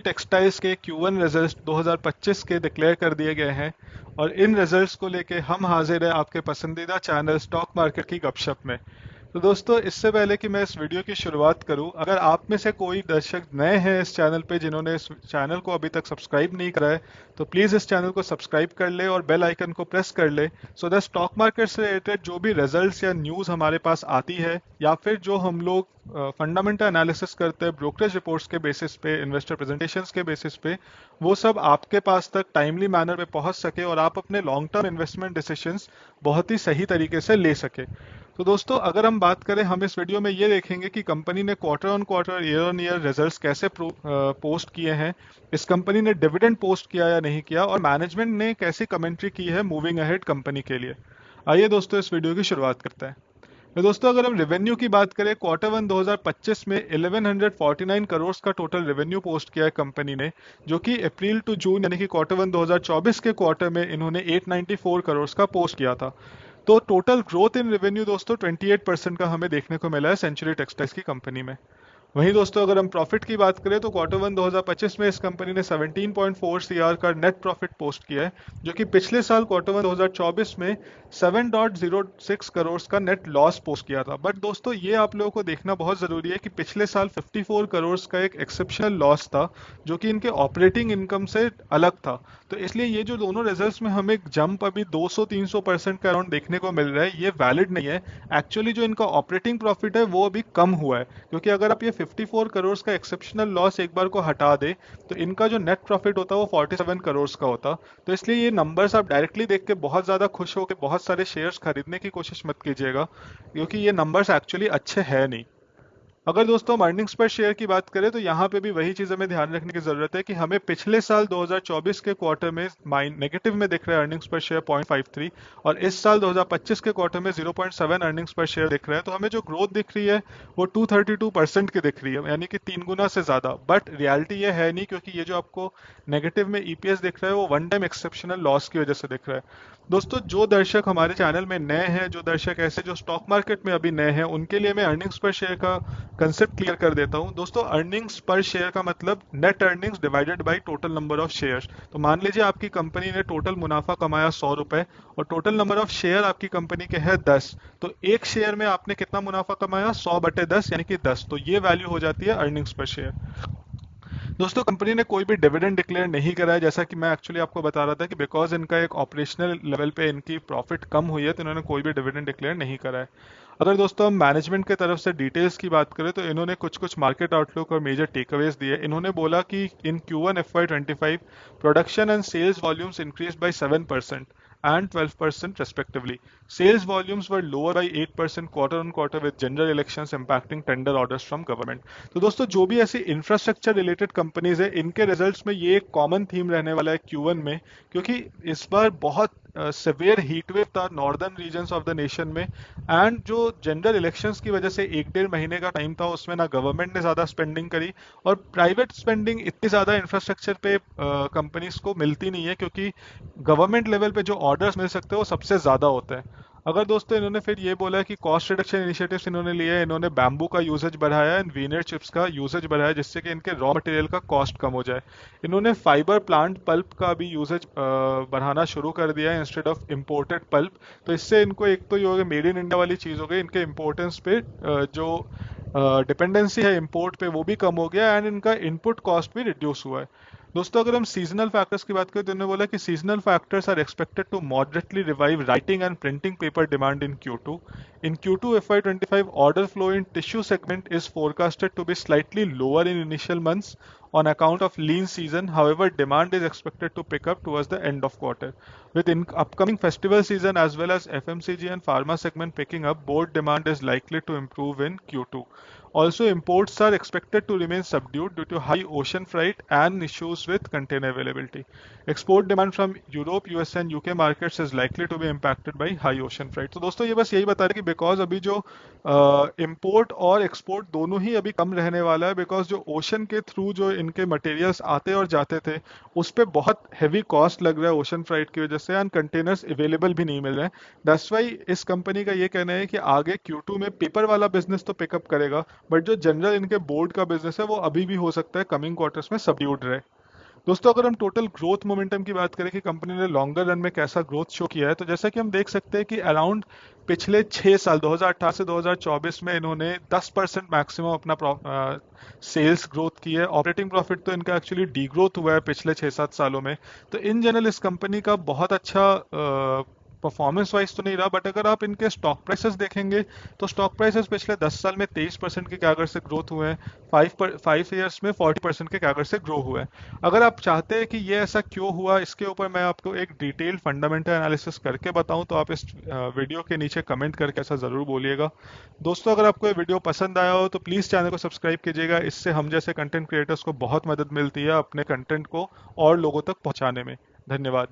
Textiles के Q1 results 2025 के declare कर दिए गए हैं और इन रिजल्ट्स को लेके हम हाजिर हैं आपके पसंदीदा चैनल स्टॉक मार्केट की गपशप में। तो दोस्तों, इससे पहले कि मैं इस वीडियो की शुरुआत करूं, अगर आप में से कोई दर्शक नए हैं इस चैनल पे जिन्होंने इस चैनल को अभी तक सब्सक्राइब नहीं करा है, तो प्लीज़ इस चैनल को सब्सक्राइब कर ले और बेल आइकन को प्रेस कर ले, सो दैट स्टॉक मार्केट से रिलेटेड जो भी रिजल्ट्स या न्यूज़ हमारे पास आती है या फिर जो हम लोग फंडामेंटल एनालिसिस करते हैं ब्रोकरेज रिपोर्ट्स के बेसिस पे, इन्वेस्टर प्रेजेंटेशंस के बेसिस पे, वो सब आपके पास तक टाइमली मैनर में पहुंच सके और आप अपने लॉन्ग टर्म इन्वेस्टमेंट डिसीजंस बहुत ही सही तरीके से ले सके। तो दोस्तों, अगर हम बात करें, हम इस वीडियो में ये देखेंगे कि कंपनी ने quarter on quarter, year on year results कैसे पोस्ट किए हैं, इस कंपनी ने डिविडेंड पोस्ट किया या नहीं किया, और मैनेजमेंट ने कैसी कमेंट्री की है मूविंग अहेड कंपनी के लिए। आइए दोस्तों, इस वीडियो की शुरुआत करते हैं। तो दोस्तों, अगर हम रेवेन्यू की बात करें, क्वार्टर वन 2025 में 1149 करोड़ का टोटल रेवेन्यू पोस्ट किया है कंपनी ने, जो कि अप्रैल टू जून यानी कि क्वार्टर वन 2024 के क्वार्टर में इन्होंने 894 करोड़ का पोस्ट किया था। तो टोटल ग्रोथ इन रेवेन्यू दोस्तों 28% का हमें देखने को मिला है सेंचुरी टेक्सटाइल्स की कंपनी में। वहीं दोस्तों, अगर हम प्रॉफिट की बात करें, तो क्वार्टर वन 2025 में इस कंपनी ने 17.4 सीआर का नेट प्रॉफिट पोस्ट किया है, जो कि पिछले साल क्वार्टर वन 2024 में 7.06 करोड़ का नेट लॉस पोस्ट किया था। बट दोस्तों, ये आप लोगों को देखना बहुत ज़रूरी है कि पिछले साल 54 करोड़ का एक एक्सेप्शनल लॉस था, जो कि इनके ऑपरेटिंग इनकम से अलग था। तो इसलिए ये जो दोनों रिजल्ट्स में हमें जंप अभी 200-300% का अराउंड देखने को मिल रहा है, ये वैलिड नहीं है। एक्चुअली जो इनका ऑपरेटिंग प्रॉफिट है वो अभी कम हुआ है, क्योंकि अगर आप ये 54 करोड़ का एक्सेप्शनल लॉस एक बार को हटा दे, तो इनका जो नेट प्रॉफिट होता है वो 47 करोड़ का होता। तो इसलिए ये नंबर्स आप डायरेक्टली देख के बहुत ज़्यादा खुश होकर बहुत सारे शेयर्स खरीदने की कोशिश मत कीजिएगा, क्योंकि ये नंबर्स एक्चुअली अच्छे हैं नहीं। अगर दोस्तों हम अर्निंग्स पर शेयर की बात करें, तो यहाँ पे भी वही चीज़ हमें ध्यान रखने की ज़रूरत है कि हमें पिछले साल 2024 के क्वार्टर में नेगेटिव में दिख रहा है अर्निंग्स पर शेयर 0.53, और इस साल 2025 के क्वार्टर में 0.7 अर्निंग्स पर शेयर दिख रहा है। तो हमें जो ग्रोथ दिख रही है वो 232% की दिख रही है, यानी कि 3 गुना से ज़्यादा। बट रियलिटी ये है नहीं, क्योंकि ये जो आपको नेगेटिव में ईपीएस दिख रहा है वो वन टाइम एक्सेप्शनल लॉस की वजह से दिख रहा है। दोस्तों, जो दर्शक हमारे चैनल में नए हैं, जो दर्शक ऐसे जो स्टॉक मार्केट में अभी नए हैं, उनके लिए मैं अर्निंग्स पर शेयर का कंसेप्ट क्लियर कर देता हूं। दोस्तों, अर्निंग्स पर शेयर का मतलब net earnings divided by total number of shares. तो मान लीजिए आपकी कंपनी ने टोटल मुनाफा कमाया 100 रुपए और टोटल नंबर ऑफ शेयर आपकी कंपनी के है 10, तो एक शेयर में आपने कितना मुनाफा कमाया? 100/10 यानी कि 10। तो ये वैल्यू हो जाती है अर्निंग्स पर शेयर। दोस्तों, कंपनी ने कोई भी डिविडेंड डिक्लेयर नहीं करा है, जैसा कि मैं एक्चुअली आपको बता रहा था कि बिकॉज इनका एक ऑपरेशनल लेवल पे इनकी प्रॉफिट कम हुई है, तो इन्होंने कोई भी डिविडेंड डिक्लेयर नहीं करा है। अगर दोस्तों हम मैनेजमेंट के तरफ से डिटेल्स की बात करें, तो इन्होंने कुछ कुछ मार्केट आउटलुक और मेजर टेकअवेज दिए। इन्होंने बोला कि in Q1 FY25 production and sales volumes increase by 7% and 12% respectively. Sales volumes were lower by 8% quarter on quarter with general elections impacting tender orders from government. तो दोस्तों, जो भी ऐसी इंफ्रास्ट्रक्चर रिलेटेड कंपनीज है, इनके रिजल्ट्स में ये एक कॉमन थीम रहने वाला है Q1 में, क्योंकि इस बार बहुत सिवियर हीट वेव था northern regions of the nation में, एंड जो जनरल इलेक्शंस की वजह से 1-1.5 महीने का टाइम था, उसमें ना गवर्नमेंट ने ज़्यादा स्पेंडिंग करी, और प्राइवेट स्पेंडिंग इतनी ज़्यादा इंफ्रास्ट्रक्चर पे कंपनीज को मिलती नहीं है, क्योंकि गवर्नमेंट लेवल पे जो ऑर्डर्स मिल सकते हैं वो सबसे ज़्यादा होते हैं। अगर दोस्तों, इन्होंने फिर ये बोला कि कॉस्ट रिडक्शन इनिशिएटिव्स इन्होंने लिए हैं, इन्होंने बैम्बू का यूजेज बढ़ाया एंड वीनर चिप्स का यूजेज बढ़ाया, जिससे कि इनके रॉ मटेरियल का कॉस्ट कम हो जाए। इन्होंने फाइबर प्लांट पल्प का भी यूजेज बढ़ाना शुरू कर दिया है इंस्टेड ऑफ इम्पोर्टेड पल्प। तो इससे इनको एक तो ये हो गया मेड इन इंडिया वाली चीज़ हो गई, इनके इम्पोर्टेंस पे जो डिपेंडेंसी है इंपोर्ट पे वो भी कम हो गया, एंड इनका इनपुट कॉस्ट भी रिड्यूस हुआ है। दोस्तों, अगर हम सीजनल फैक्टर्स की बात करें, तो उन्होंने बोला कि seasonal factors are expected to moderately revive writing and printing paper demand in Q2. In Q2 FY25, order flow in tissue segment is forecasted to be slightly lower in initial months on account of lean season. However, demand is expected to pick up towards the end of quarter. With upcoming festival season as well as FMCG and pharma segment picking up, board demand is likely to improve in Q2. Also, imports are expected to remain subdued due to high ocean freight and issues with container availability. Export demand from Europe, US and UK markets is likely to be impacted by high ocean freight. तो दोस्तों, ये बस यही बता रहे कि because अभी जो इंपोर्ट और एक्सपोर्ट दोनों ही अभी कम रहने वाला है, बिकॉज जो ओशन के थ्रू जो इनके मटेरियल्स आते और जाते थे, उस पर बहुत हैवी कॉस्ट लग रहा है ओशन फ्राइट की वजह से, एंड कंटेनर्स अवेलेबल भी नहीं मिल रहे हैं। दैट्स वाई इस कंपनी का ये कहना है कि आगे Q2 में पेपर वाला बिजनेस तो पिकअप करेगा, बट जो जनरल इनके बोर्ड का बिजनेस है वो अभी भी हो सकता है कमिंग क्वार्टर्स में सबड्यूड रहे। दोस्तों अगर हम टोटल ग्रोथ मोमेंटम की बात करें कि कंपनी ने लॉन्गर रन में कैसा ग्रोथ शो किया है, तो जैसा कि हम देख सकते हैं कि अराउंड पिछले 6 साल 2018 से 2024 में इन्होंने 10% मैक्सिमम अपना सेल्स ग्रोथ की है। ऑपरेटिंग प्रॉफिट तो इनका एक्चुअली डी ग्रोथ हुआ है पिछले 6-7 सालों में। तो इन जनरल इस कंपनी का बहुत अच्छा परफॉर्मेंस वाइज तो नहीं रहा, बट अगर आप इनके स्टॉक प्राइसेस देखेंगे तो स्टॉक प्राइसेस पिछले 10 साल में 23% के कैगर से ग्रोथ हुए हैं, 5 ईयर्स में 40% के कैगर से ग्रो हुए हैं। अगर आप चाहते हैं कि ये ऐसा क्यों हुआ, इसके ऊपर मैं आपको एक डिटेल फंडामेंटल एनालिसिस करके बताऊं, तो आप इस वीडियो के नीचे कमेंट करके ऐसा ज़रूर बोलिएगा। दोस्तों अगर आपको ये वीडियो पसंद आया हो तो प्लीज़ चैनल को सब्सक्राइब कीजिएगा। इससे हम जैसे कंटेंट क्रिएटर्स को बहुत मदद मिलती है अपने कंटेंट को और लोगों तक पहुंचाने में। धन्यवाद।